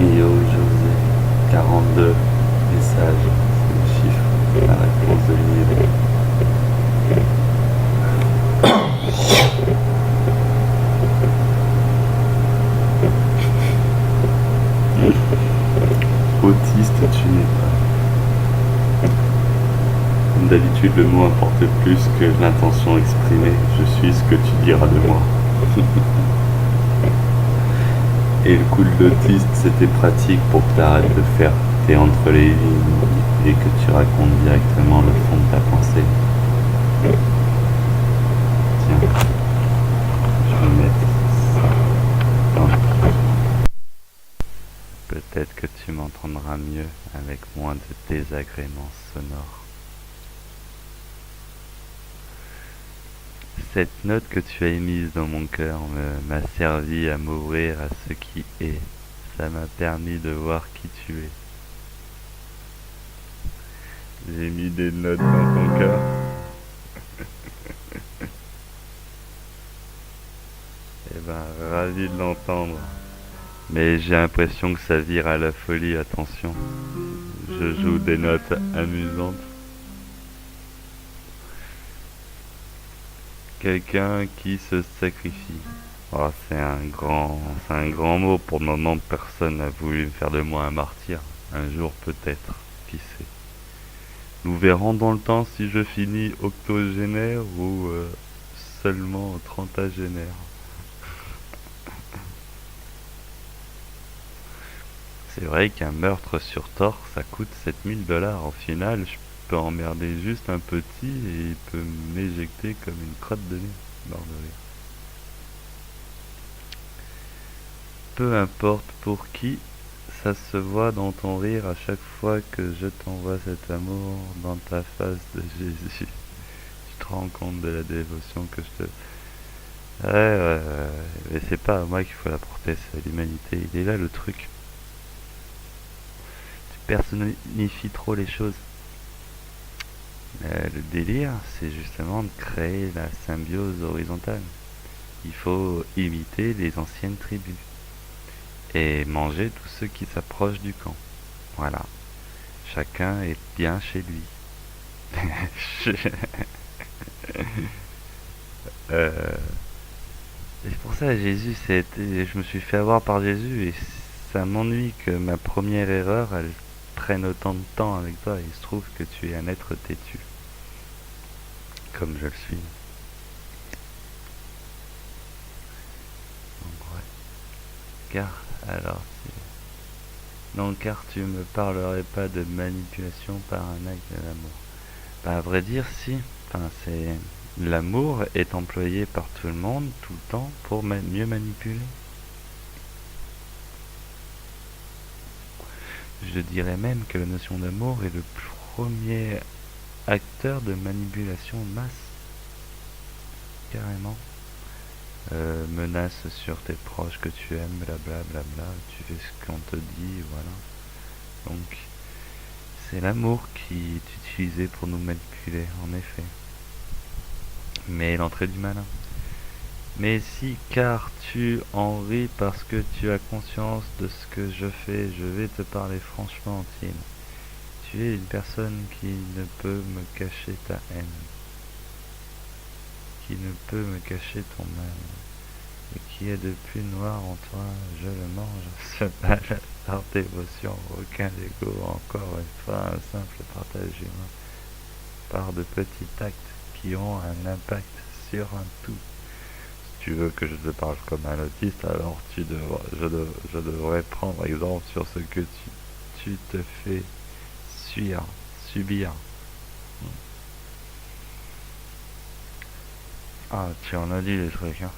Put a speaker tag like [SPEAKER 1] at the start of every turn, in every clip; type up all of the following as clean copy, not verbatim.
[SPEAKER 1] Yo José, 42 messages, c'est le chiffre, la réponse de l'univers. Autiste, tu n'es pas. Comme d'habitude, le mot importe plus que l'intention exprimée. Je suis ce que tu diras de moi. Et le coup de l'autiste, c'était pratique pour que tu arrêtes de faire tes entre les lignes et que tu racontes directement le fond de ta pensée. Tiens, je vais mettre ça dans le micro. Peut-être que tu m'entendras mieux avec moins de désagréments sonores. Cette note que tu as émise dans mon cœur m'a servi à m'ouvrir à ce qui est. Ça m'a permis de voir qui tu es. J'ai mis des notes dans ton cœur. Eh ben, ravi de l'entendre. Mais j'ai l'impression que ça vire à la folie, attention. Je joue des notes amusantes. Quelqu'un qui se sacrifie. Oh, c'est un grand mot. Pour le moment, personne n'a voulu faire de moi un martyr. Un jour peut-être, qui sait. Nous verrons dans le temps si je finis octogénaire ou seulement trentagénaire. C'est vrai qu'un meurtre sur tort, ça coûte 7 000 $. Au final, je peux emmerder juste un petit et il peut m'éjecter comme une crotte de nez. Bord de rire. Peu importe pour qui, ça se voit dans ton rire à chaque fois que je t'envoie cet amour dans ta face de Jésus. Tu te rends compte de la dévotion que je te... Ouais, mais c'est pas à moi qu'il faut l'apporter, c'est à l'humanité. Il est là le truc. Tu personnifies trop les choses. Le délire, c'est justement de créer la symbiose horizontale. Il faut imiter les anciennes tribus et manger tous ceux qui s'approchent du camp. Voilà. Chacun est bien chez lui. C'est pour ça, Jésus, je me suis fait avoir par Jésus et ça m'ennuie que ma première erreur, elle prenne autant de temps avec toi. Il se trouve que tu es un être têtu, comme je le suis. Donc, ouais. Alors, non, car tu me parlerais pas de manipulation par un acte d'amour. Bah, à vrai dire, si. Enfin, l'amour est employé par tout le monde, tout le temps, pour mieux manipuler. Je dirais même que la notion d'amour est le premier acteur de manipulation de masse. Carrément. Menace sur tes proches que tu aimes, blablabla, tu fais ce qu'on te dit, voilà. Donc, c'est l'amour qui est utilisé pour nous manipuler, en effet. Mais l'entrée du malin. Mais si, car tu en ris parce que tu as conscience de ce que je fais, je vais te parler franchement, Tim. Tu es une personne qui ne peut me cacher ta haine, qui ne peut me cacher ton mal, et qui est depuis noir en toi, je le mange, ce mal, par dévotion, aucun ego, encore une fois, un simple partage humain, par de petits actes qui ont un impact sur un tout. Si tu veux que je te parle comme un autiste, alors je devrais prendre exemple sur ce que tu te fais subir. Ah, tu en as dit les trucs, hein.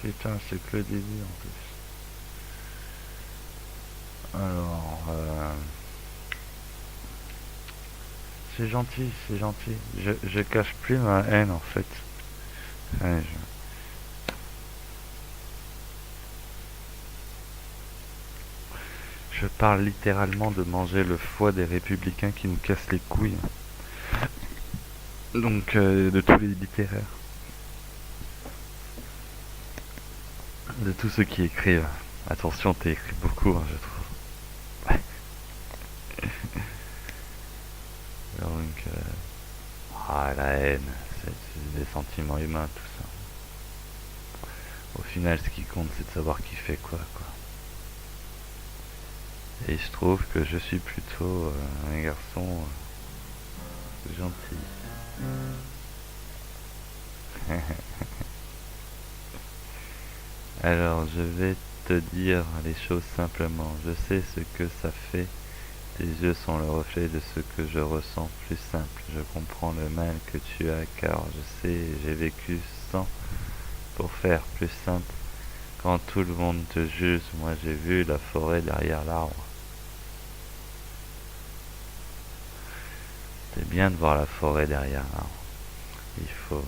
[SPEAKER 1] Putain, c'est que le début en plus. Alors, c'est gentil, c'est gentil. Je cache plus ma haine en fait. Ouais, je parle littéralement de manger le foie des républicains qui nous cassent les couilles. Donc, de tous les littéraires. De tous ceux qui écrivent. Attention, t'es écrit beaucoup, hein, je trouve. Ah, la haine, c'est des sentiments humains, tout ça. Au final, ce qui compte, c'est de savoir qui fait quoi, quoi. Et il se trouve que je suis plutôt un garçon gentil. Alors, je vais te dire les choses simplement. Je sais ce que ça fait. Tes yeux sont le reflet de ce que je ressens. Plus simple, je comprends le mal que tu as, car je sais, j'ai vécu sans. Pour faire plus simple, quand tout le monde te juge, moi j'ai vu la forêt derrière l'arbre. C'est bien de voir la forêt derrière l'arbre. Il faut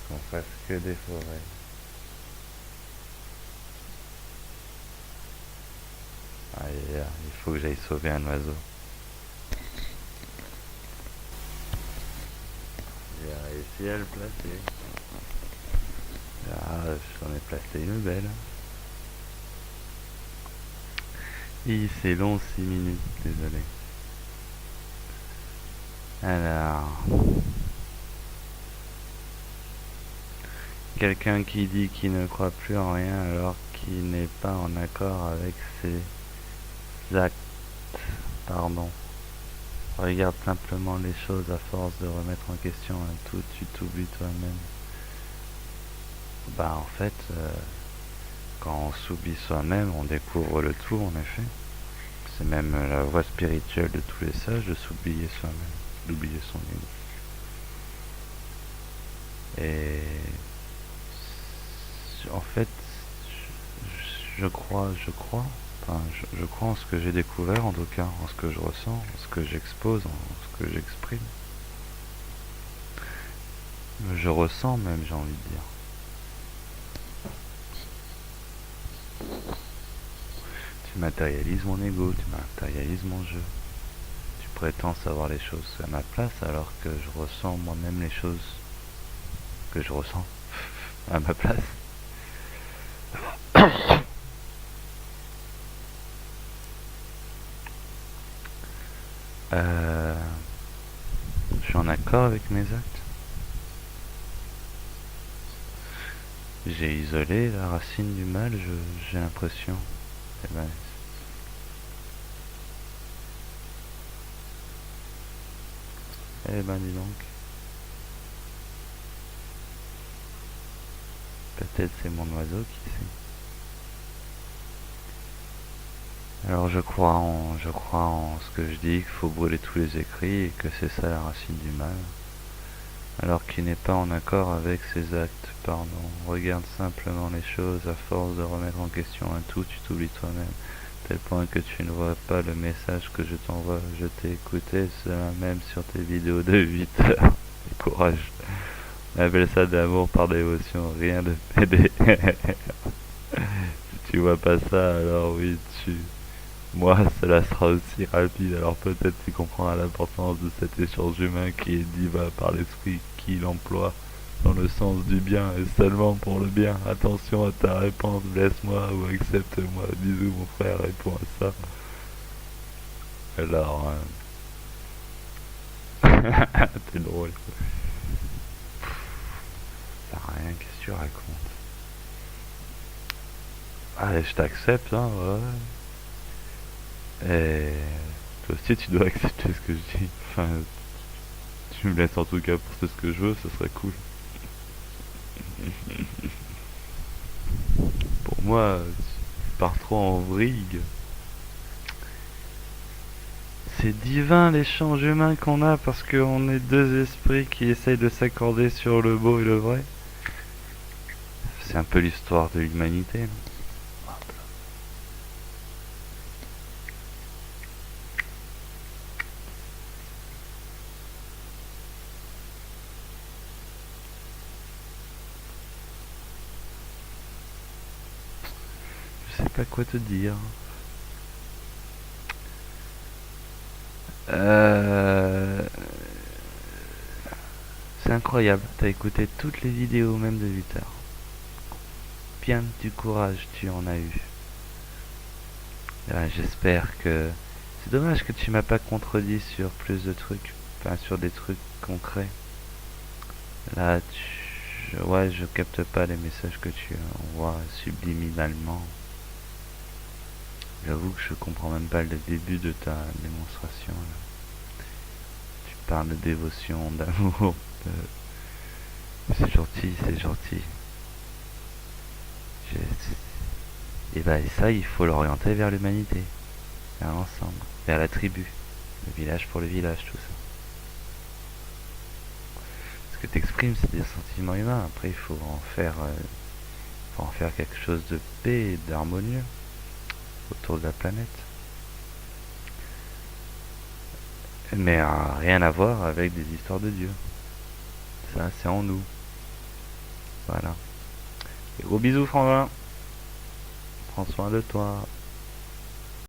[SPEAKER 1] qu'on fasse que des forêts. Aïe, il faut que j'aille sauver un oiseau. J'ai réussi à le placer. Ah, j'en ai placé une belle. Et c'est long, 6 minutes, désolé. Alors, quelqu'un qui dit qu'il ne croit plus en rien alors qu'il n'est pas en accord avec ses actes. Pardon. Regarde simplement les choses à force de remettre en question un tout, tu t'oublies toi-même. Bah en fait, quand on s'oublie soi-même, on découvre le tout en effet. C'est même la voie spirituelle de tous les sages de s'oublier soi-même, d'oublier son ego. Et en fait, je crois en ce que j'ai découvert en tout cas, en ce que je ressens, en ce que j'expose, en ce que j'exprime. Je ressens même, j'ai envie de dire. Tu matérialises mon ego, tu matérialises mon jeu. Tu prétends savoir les choses à ma place alors que je ressens moi-même les choses que je ressens à ma place. Euh, je suis en accord avec mes actes. J'ai isolé la racine du mal, j'ai l'impression. Eh ben, dis donc. Peut-être c'est mon oiseau qui sait. Alors je crois en ce que je dis, qu'il faut brûler tous les écrits et que c'est ça la racine du mal. Alors qu'il n'est pas en accord avec ses actes, pardon. Regarde simplement les choses, à force de remettre en question un tout, tu t'oublies toi-même, tel point que tu ne vois pas le message que je t'envoie. Je t'ai écouté, cela même sur tes vidéos de 8 heures. Courage. On appelle ça d'amour par dévotion, rien de PD. Si tu vois pas ça, alors oui, moi, cela sera aussi rapide, alors peut-être tu comprendras l'importance de cet échange humain qui est dit par l'esprit qui l'emploie dans le sens du bien et seulement pour le bien. Attention à ta réponse, blesse-moi ou accepte-moi. Bisous mon frère, réponds à ça. Alors, t'es drôle. Ça sert à rien, qu'est-ce que tu racontes? Ah, je t'accepte, hein, ouais. Et toi aussi tu dois accepter ce que je dis. Enfin, tu me laisses en tout cas pour ce que je veux, ce serait cool. Pour moi, tu pars trop en vrille. C'est divin l'échange humain qu'on a parce qu'on est deux esprits qui essayent de s'accorder sur le beau et le vrai. C'est un peu l'histoire de l'humanité, non? Je sais pas quoi te dire. Euh... C'est incroyable, t'as écouté toutes les vidéos même de 8 heures. Bien du courage tu en as eu. J'espère que... C'est dommage que tu m'as pas contredit sur plus de trucs. enfin sur des trucs concrets. Là, ouais, je capte pas les messages que tu envoies subliminalement. J'avoue que je comprends même pas le début de ta démonstration. Là. Tu parles de dévotion, d'amour, c'est gentil, c'est gentil. Et bah et ça, il faut l'orienter vers l'humanité, vers l'ensemble, vers la tribu, le village pour le village, tout ça. Ce que t'exprimes, c'est des sentiments humains. Après, faut en faire quelque chose de paix et d'harmonieux autour de la planète. Mais rien à voir avec des histoires de Dieu. Ça, c'est en nous. Voilà. Et gros bisous, Frangin. Prends soin de toi.